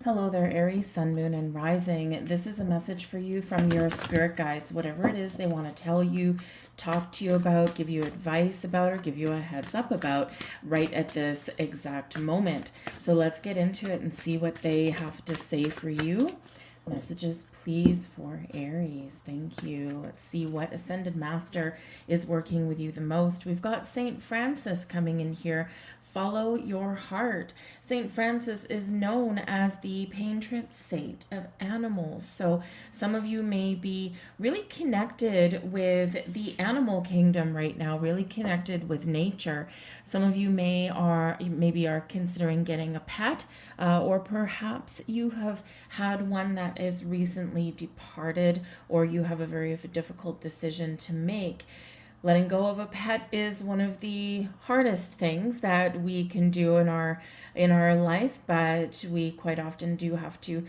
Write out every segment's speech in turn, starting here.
Hello there, Aries, Sun, Moon, and Rising. This is a message for you from your spirit guides, whatever it is they want to tell you, talk to you about, give you advice about, or give you a heads up about right at this exact moment. So let's get into it and see what they have to say for you. Messages, please, for Aries. Thank you. Let's see what Ascended Master is working with you the most. We've got St. Francis coming in here. Follow your heart. St. Francis is known as the patron saint of animals. So some of you may be really connected with the animal kingdom right now, really connected with nature. Some of you maybe are considering getting a pet, or perhaps you have had one that is recently departed, or you have a very difficult decision to make. Letting go of a pet is one of the hardest things that we can do in our life, but we quite often do have to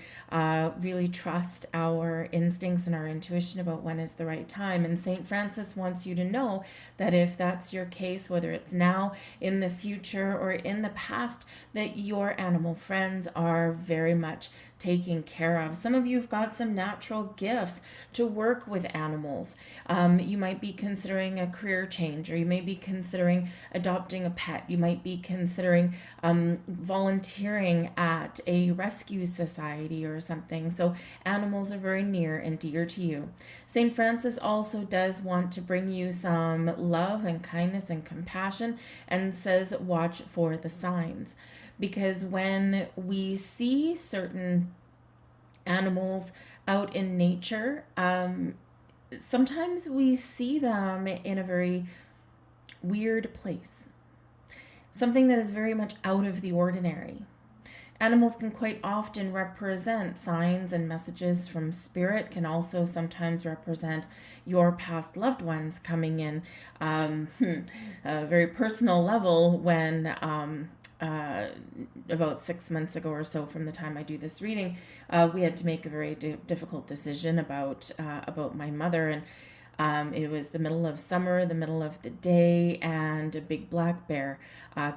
really trust our instincts and our intuition about when is the right time. And St. Francis wants you to know that if that's your case, whether it's now, in the future, or in the past, that your animal friends are very much taken care of. Some of you have got some natural gifts to work with animals. You might be considering a career change, or you may be considering adopting a pet. You might be considering volunteering at a rescue society or something. So animals are very near and dear to you. St. Francis also does want to bring you some love and kindness and compassion, and says watch for the signs. Because when we see certain animals out in nature, sometimes we see them in a very weird place, something that is very much out of the ordinary. Animals can quite often represent signs and messages from spirit, can also sometimes represent your past loved ones coming in a very personal level. When about 6 months ago or so from the time I do this reading, we had to make a very difficult decision about my mother. And it was the middle of summer, the middle of the day, and a big black bear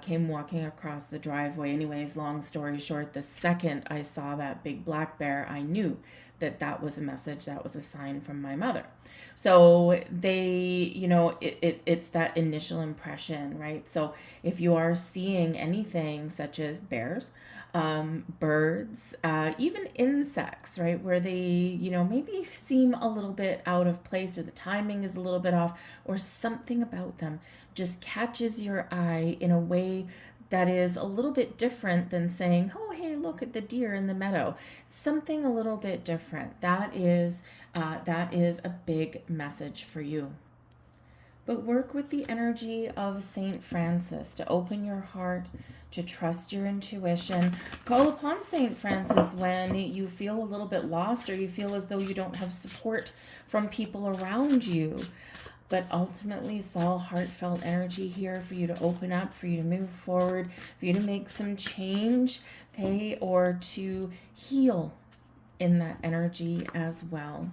came walking across the driveway. Anyways, long story short, the second I saw that big black bear, I knew that that was a message, that was a sign from my mother. So it's that initial impression, right? So if you are seeing anything such as bears, birds, even insects, right, where they, maybe seem a little bit out of place, or the timing is a little bit off, or something about them just catches your eye in a way that is a little bit different than saying, oh, hey, look at the deer in the meadow. Something a little bit different. That is a big message for you. But work with the energy of St. Francis to open your heart, to trust your intuition. Call upon St. Francis when you feel a little bit lost, or you feel as though you don't have support from people around you. But ultimately, it's all heartfelt energy here for you to open up, for you to move forward, for you to make some change, okay, or to heal in that energy as well.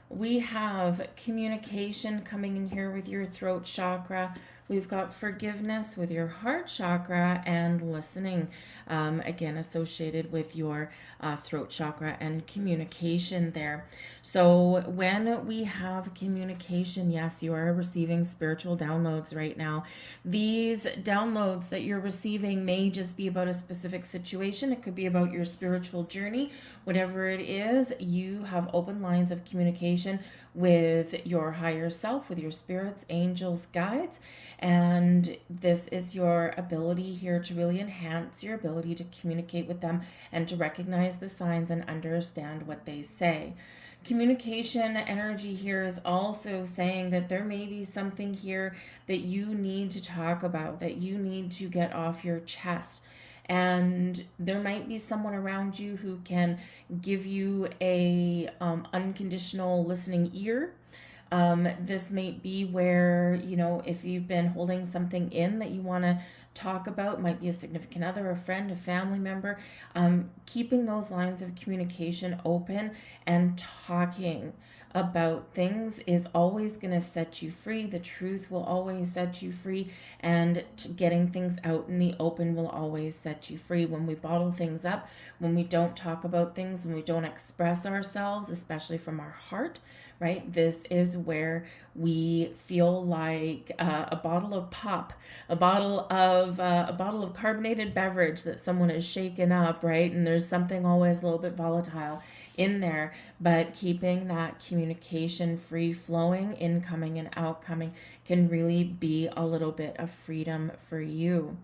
We have communication coming in here with your throat chakra. We've got forgiveness with your heart chakra, and listening, again, associated with your throat chakra and communication there. So when we have communication, yes, you are receiving spiritual downloads right now. These downloads that you're receiving may just be about a specific situation. It could be about your spiritual journey. Whatever it is, you have open lines of communication with your higher self, with your spirits, angels, guides. And this is your ability here to really enhance your ability to communicate with them and to recognize the signs and understand what they say. Communication energy here is also saying that there may be something here that you need to talk about, that you need to get off your chest. And there might be someone around you who can give you a unconditional listening ear. This might be where, if you've been holding something in that you want to talk about, might be a significant other, a friend, a family member, keeping those lines of communication open and talking about things is always going to set you free. The truth will always set you free, and getting things out in the open will always set you free. When we bottle things up, when we don't talk about things, when we don't express ourselves, especially from our heart, right? This is where we feel like a bottle of pop, a bottle of carbonated beverage that someone has shaken up, right? And there's something always a little bit volatile in there, but keeping that communication free flowing, incoming and outcoming, can really be a little bit of freedom for you.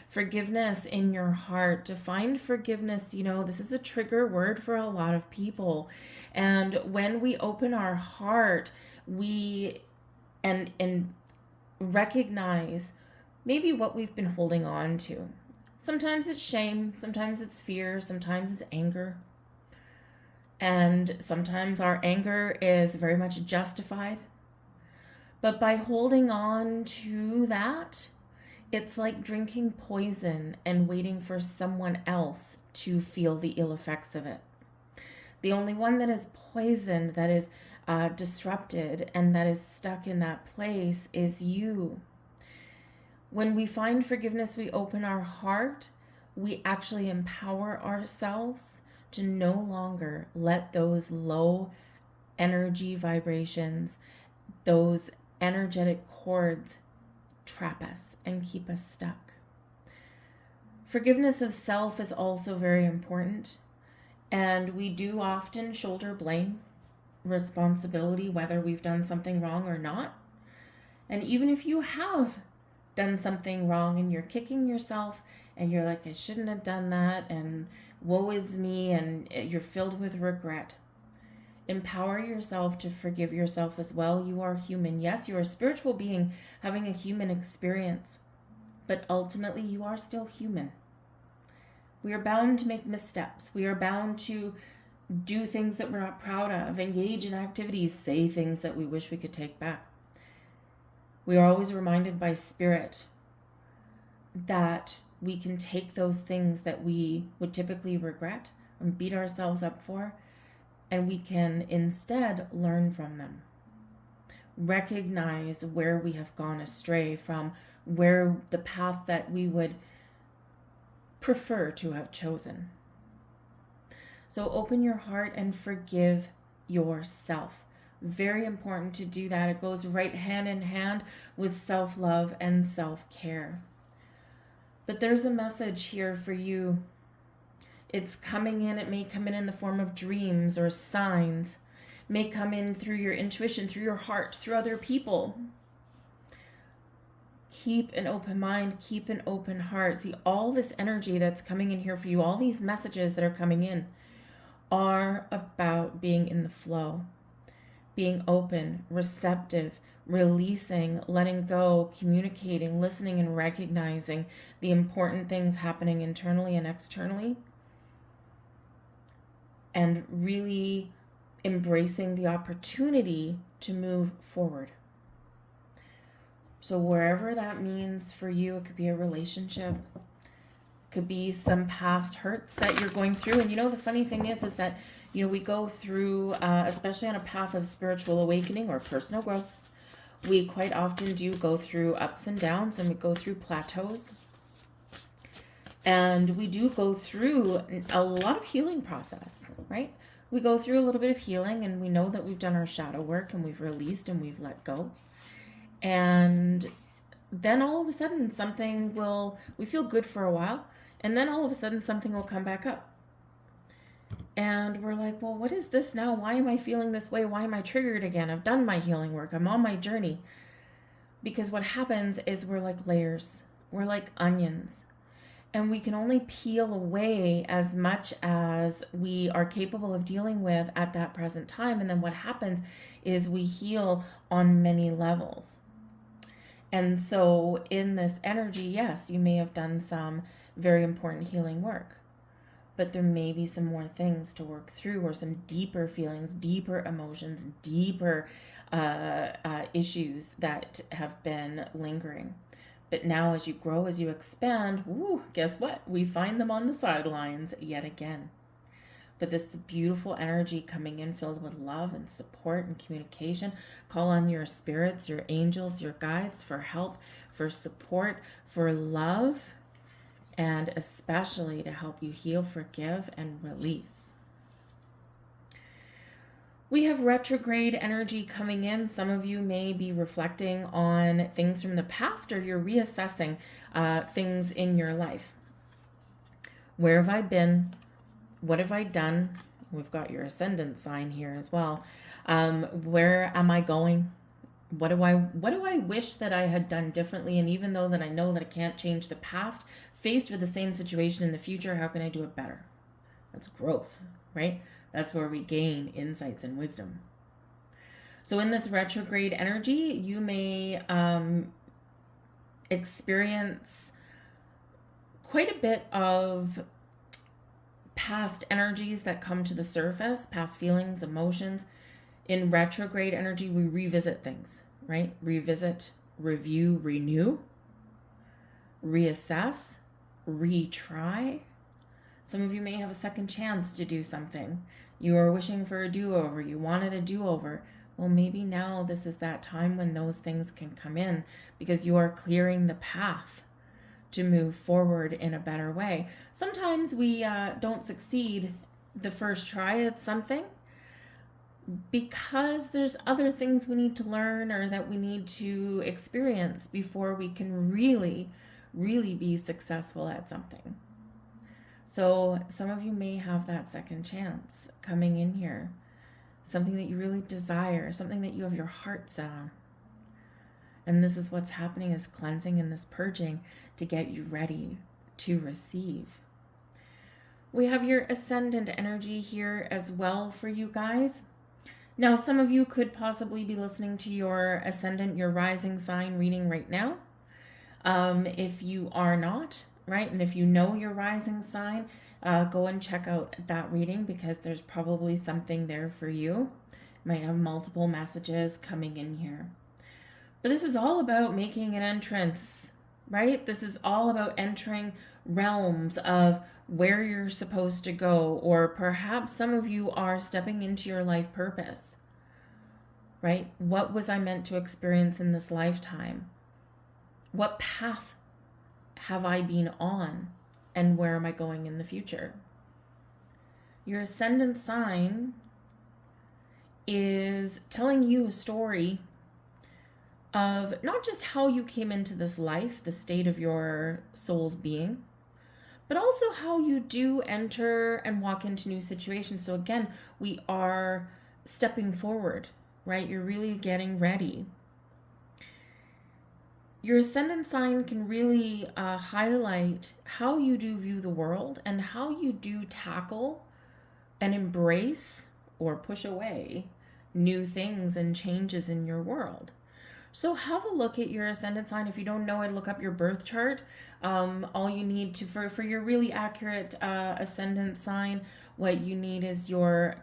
Forgiveness in your heart. To find forgiveness, this is a trigger word for a lot of people. And when we open our heart, we and recognize maybe what we've been holding on to. Sometimes it's shame, sometimes it's fear, sometimes it's anger. And sometimes our anger is very much justified. But by holding on to that, it's like drinking poison and waiting for someone else to feel the ill effects of it. The only one that is poisoned, that is disrupted, and that is stuck in that place is you. When we find forgiveness, we open our heart, we actually empower ourselves to no longer let those low energy vibrations, those energetic cords, trap us and keep us stuck. Forgiveness of self is also very important, and we do often shoulder blame, responsibility, whether we've done something wrong or not. And even if you have done something wrong and you're kicking yourself and you're like, I shouldn't have done that, and woe is me, and you're filled with regret, empower yourself to forgive yourself as well. You are human. Yes, you're a spiritual being having a human experience, but ultimately you are still human. We are bound to make missteps. We are bound to do things that we're not proud of, engage in activities, say things that we wish we could take back. We are always reminded by Spirit that we can take those things that we would typically regret and beat ourselves up for, and we can instead learn from them. Recognize where we have gone astray from, where the path that we would prefer to have chosen. So open your heart and forgive yourself. Very important to do that. It goes right hand in hand with self-love and self-care. But there's a message here for you. It's coming in. It may come in the form of dreams or signs. It may come in through your intuition, through your heart, through other people. Keep an open mind. Keep an open heart. See, all this energy that's coming in here for you, all these messages that are coming in, are about being in the flow, being open, receptive, releasing, letting go, communicating, listening, and recognizing the important things happening internally and externally, and really embracing the opportunity to move forward. So wherever that means for you, it could be a relationship, could be some past hurts that you're going through. And the funny thing is that, we go through, especially on a path of spiritual awakening or personal growth, we quite often do go through ups and downs, and we go through plateaus. And we do go through a lot of healing process, right? We go through a little bit of healing, and we know that we've done our shadow work, and we've released, and we've let go. And then all of a sudden we feel good for a while, and then all of a sudden something will come back up. And we're like, well, what is this now? Why am I feeling this way? Why am I triggered again? I've done my healing work. I'm on my journey. Because what happens is we're like layers. We're like onions. And we can only peel away as much as we are capable of dealing with at that present time. And then what happens is we heal on many levels. And so in this energy, yes, you may have done some very important healing work, but there may be some more things to work through, or some deeper feelings, deeper emotions, deeper issues that have been lingering. But now as you grow, as you expand, guess what? We find them on the sidelines yet again. but this beautiful energy coming in filled with love and support and communication. Call on your spirits, your angels, your guides for help, for support, for love, and especially to help you heal, forgive, and release. We have retrograde energy coming in. Some of you may be reflecting on things from the past, or you're reassessing things in your life. Where have I been? What have I done? We've got your ascendant sign here as well. Where am I going? What do I wish that I had done differently? And even though that I know that I can't change the past, faced with the same situation in the future, how can I do it better? That's growth, right? That's where we gain insights and wisdom. So in this retrograde energy, you may experience quite a bit of past energies that come to the surface, past feelings, emotions. In retrograde energy, we revisit things, right? Revisit, review, renew, reassess, retry. Some of you may have a second chance to do something. You are wishing for a do-over. You wanted a do-over. Well, maybe now this is that time when those things can come in, because you are clearing the path to move forward in a better way. Sometimes we don't succeed the first try at something because there's other things we need to learn or that we need to experience before we can really, really be successful at something. So some of you may have that second chance coming in here, something that you really desire, something that you have your heart set on. And this is what's happening, is cleansing and this purging to get you ready to receive. We have your ascendant energy here as well for you guys. Now, some of you could possibly be listening to your ascendant, your rising sign reading right now. If you are not, right, and if you know your rising sign, go and check out that reading, because there's probably something there for you. You might have multiple messages coming in here. But this is all about making an entrance, right? This is all about entering realms of where you're supposed to go, or perhaps some of you are stepping into your life purpose, right? What was I meant to experience in this lifetime? What path have I been on, and where am I going in the future? Your ascendant sign is telling you a story of not just how you came into this life, the state of your soul's being, but also how you do enter and walk into new situations. So again, we are stepping forward, right? You're really getting ready. Your ascendant sign can really highlight how you do view the world and how you do tackle and embrace or push away new things and changes in your world. So have a look at your ascendant sign. If you don't know it, look up your birth chart. All you need to, for your really accurate ascendant sign, what you need is your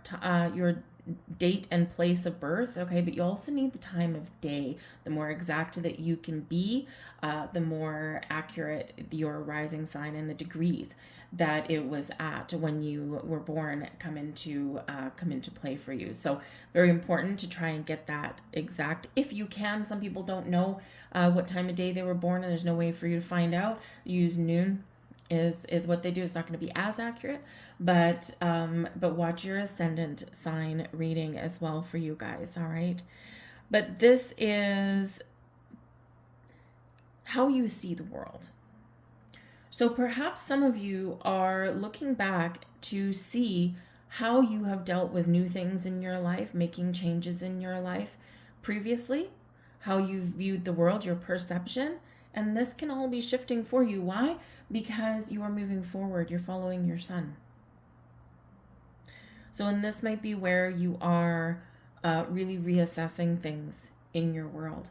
date and place of birth, okay? But you also need the time of day. The more exact that you can be, the more accurate your rising sign and the degrees that it was at when you were born come into play for you. So very important to try and get that exact if you can. Some people don't know what time of day they were born, and there's no way for you to find out. Use noon is what they do. It's not going to be as accurate, but watch your ascendant sign reading as well for you guys. All right, but this is how you see the world. So perhaps some of you are looking back to see how you have dealt with new things in your life, making changes in your life previously, how you've viewed the world, your perception, and this can all be shifting for you. Why? Because you are moving forward. You're following your sun. So, and this might be where you are really reassessing things in your world.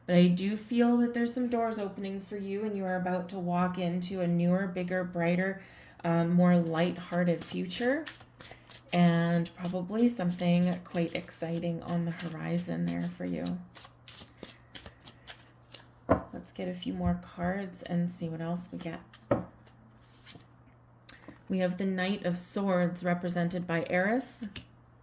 But I do feel that there's some doors opening for you, and you are about to walk into a newer, bigger, brighter, more light-hearted future, and probably something quite exciting on the horizon there for you. Let's get a few more cards and see what else we get. We have the Knight of Swords represented by Aries.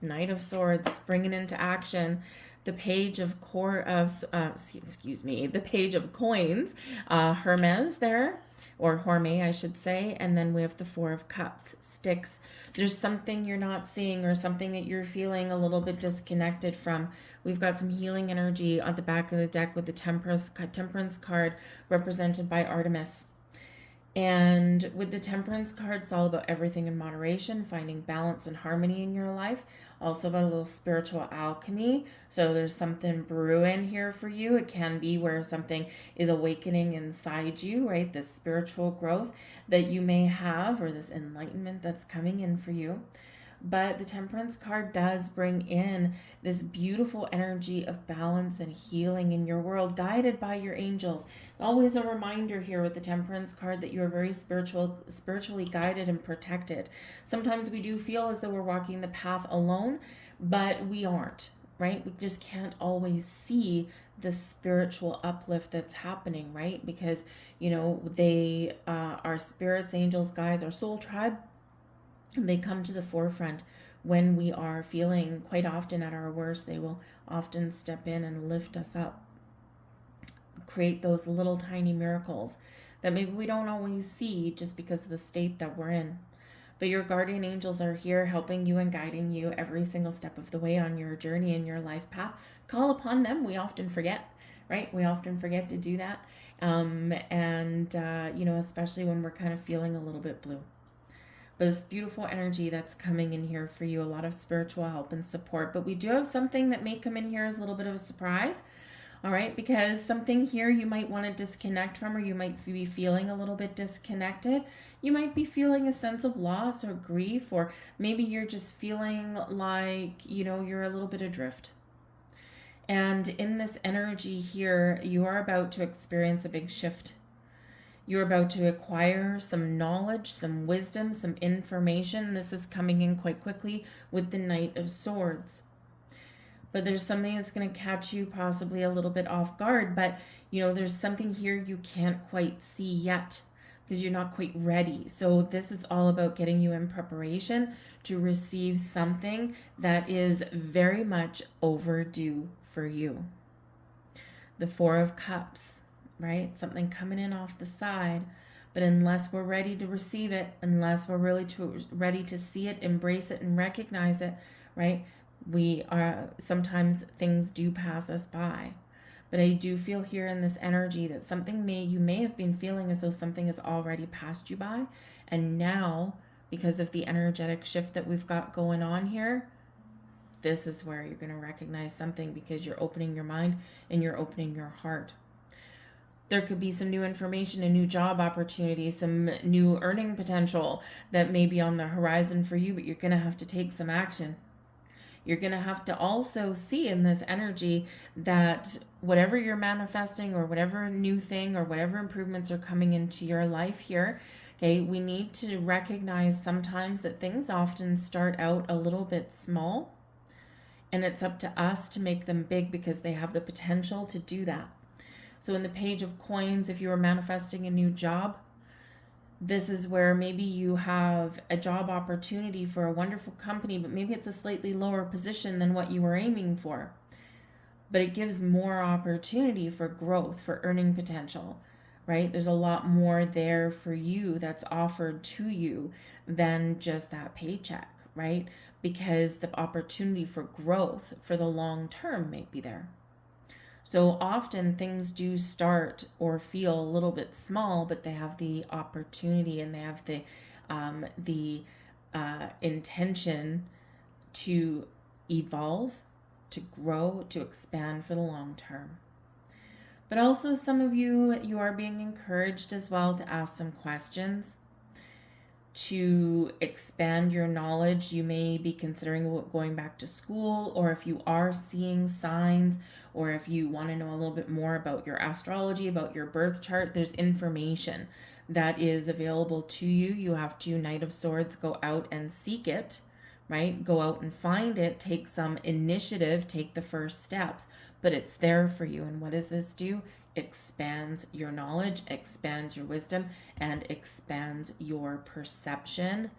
Knight of Swords springing into action. The Page of the Page of Coins, Hermes there, or Horme, I should say. And then we have the Four of Cups, Sticks. There's something you're not seeing or something that you're feeling a little bit disconnected from. We've got some healing energy on the back of the deck with the Temperance card represented by Artemis. And with the Temperance card, it's all about everything in moderation, finding balance and harmony in your life. Also about a little spiritual alchemy. So there's something brewing here for you. It can be where something is awakening inside you, right? This spiritual growth that you may have, or this enlightenment that's coming in for you. But the Temperance card does bring in this beautiful energy of balance and healing in your world, guided by your angels. Always a reminder here with the Temperance card that you are very spiritually guided and protected. Sometimes we do feel as though we're walking the path alone, but we aren't, right? We just can't always see the spiritual uplift that's happening, right? Because, they our spirits, angels, guides, our soul tribe, they come to the forefront when we are feeling quite often at our worst. They will often step in and lift us up, create those little tiny miracles that maybe we don't always see just because of the state that we're in. But your guardian angels are here helping you and guiding you every single step of the way on your journey and your life path. Call upon them. We often forget, right? We often forget to do that. Especially when we're kind of feeling a little bit blue. But this beautiful energy that's coming in here for you, a lot of spiritual help and support. But we do have something that may come in here as a little bit of a surprise, all right? Because something here you might want to disconnect from, or you might be feeling a little bit disconnected. You might be feeling a sense of loss or grief, or maybe you're just feeling like, you're a little bit adrift. And in this energy here, you are about to experience a big shift. You're about to acquire some knowledge, some wisdom, some information. This is coming in quite quickly with the Knight of Swords. But there's something that's going to catch you possibly a little bit off guard. But, there's something here you can't quite see yet because you're not quite ready. So this is all about getting you in preparation to receive something that is very much overdue for you. The Four of Cups. Right? Something coming in off the side. But unless we're ready to receive it, unless we're really ready to see it, embrace it, and recognize it, right? Sometimes things do pass us by. But I do feel here in this energy that you may have been feeling as though something has already passed you by. And now, because of the energetic shift that we've got going on here, this is where you're going to recognize something, because you're opening your mind and you're opening your heart. There could be some new information, a new job opportunity, some new earning potential that may be on the horizon for you, but you're going to have to take some action. You're going to have to also see in this energy that whatever you're manifesting, or whatever new thing or whatever improvements are coming into your life here, okay, we need to recognize sometimes that things often start out a little bit small, and it's up to us to make them big because they have the potential to do that. So in the Page of Coins, if you are manifesting a new job, this is where maybe you have a job opportunity for a wonderful company, but maybe it's a slightly lower position than what you were aiming for. But it gives more opportunity for growth, for earning potential, right? There's a lot more there for you that's offered to you than just that paycheck, right? Because the opportunity for growth for the long term may be there. So often things do start or feel a little bit small, but they have the opportunity and they have the intention to evolve, to grow, to expand for the long term. But also some of you are being encouraged as well to ask some questions, to expand your knowledge. You may be considering going back to school, or if you are seeing signs, or if you want to know a little bit more about your astrology, about your birth chart, there's information that is available to you. You have to, Knight of Swords, go out and seek it, right? Go out and find it, take some initiative, take the first steps, but it's there for you. And what does this do? expands your knowledge, expands your wisdom, and expands your perception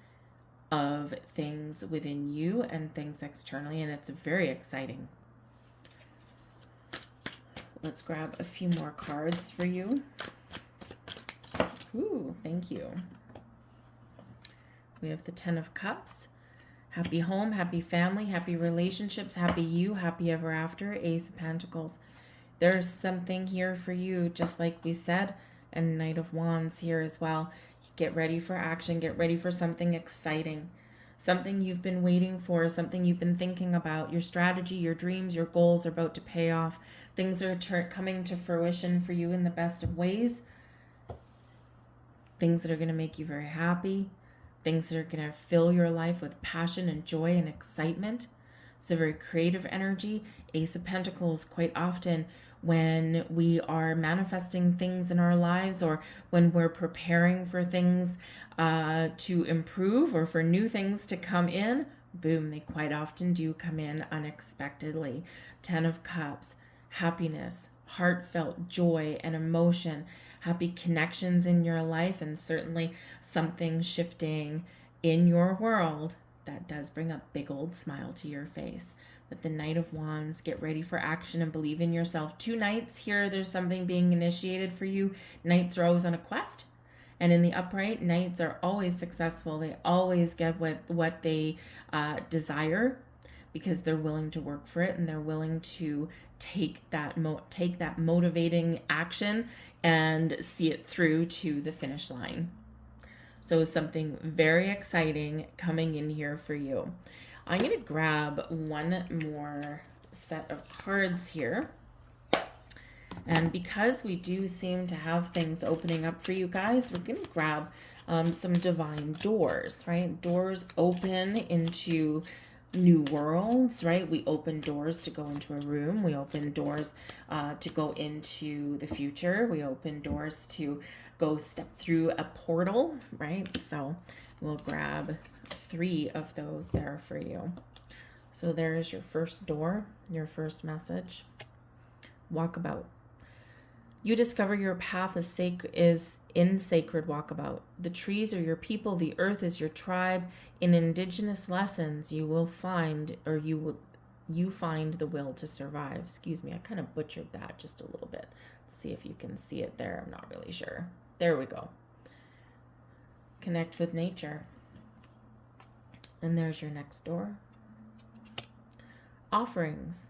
of things within you and things externally, and it's very exciting. Let's grab a few more cards for you. Ooh, thank you. We have the 10 of Cups. Happy home, happy family, happy relationships, happy you, happy ever after. Ace of Pentacles. There's something here for you, just like we said, and Knight of Wands here as well. Get ready for action. Get ready for something exciting. Something you've been waiting for, something you've been thinking about. Your strategy, your dreams, your goals are about to pay off. Things are coming to fruition for you in the best of ways. Things that are going to make you very happy. Things that are going to fill your life with passion and joy and excitement. It's a very creative energy. Ace of Pentacles, quite often when we are manifesting things in our lives, or when we're preparing for things to improve, or for new things to come in, boom, they quite often do come in unexpectedly. 10 of Cups, happiness, heartfelt joy and emotion, happy connections in your life, and certainly something shifting in your world that does bring a big old smile to your face. But the Knight of Wands, get ready for action and believe in yourself. 2 Knights here, there's something being initiated for you. Knights are always on a quest. And in the upright, Knights are always successful. They always get what they desire, because they're willing to work for it, and they're willing to take that motivating action and see it through to the finish line. So something very exciting coming in here for you. I'm going to grab one more set of cards here. And because we do seem to have things opening up for you guys, we're going to grab some divine doors, right? Doors open into new worlds, right? We open doors to go into a room. We open doors to go into the future. We open doors to go step through a portal, right? So we'll grab 3 of those there for you. So there's your first door, your first message. Walkabout. You discover your path is in sacred walkabout. The trees are your people, the earth is your tribe. In indigenous lessons, you will find, or you find the will to survive. Excuse me, I kind of butchered that just a little bit. Let's see if you can see it there. I'm not really sure. There we go. Connect with nature. And there's your next door. Offerings.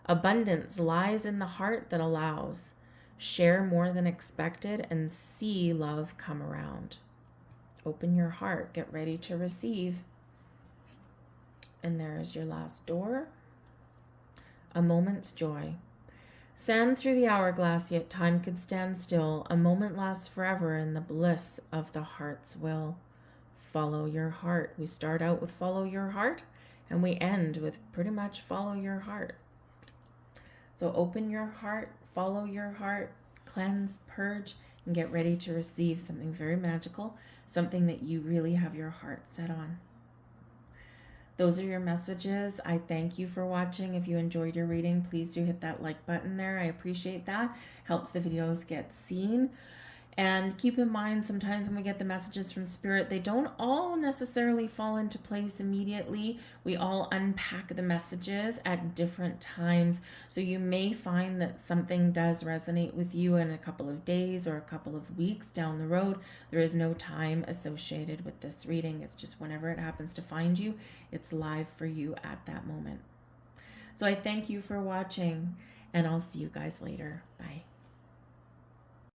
Abundance lies in the heart that allows. Share more than expected and see love come around. Open your heart. Get ready to receive. And there is your last door. A moment's joy. Sand through the hourglass, yet time could stand still. A moment lasts forever in the bliss of the heart's will. Follow your heart. We start out with follow your heart, and we end with pretty much follow your heart. So open your heart, follow your heart, cleanse, purge, and get ready to receive something very magical, something that you really have your heart set on. Those are your messages. I thank you for watching. If you enjoyed your reading, please do hit that like button there. I appreciate that. Helps the videos get seen. And keep in mind, sometimes when we get the messages from Spirit, they don't all necessarily fall into place immediately. We all unpack the messages at different times. So you may find that something does resonate with you in a couple of days or a couple of weeks down the road. There is no time associated with this reading. It's just whenever it happens to find you, it's live for you at that moment. So I thank you for watching, and I'll see you guys later. Bye.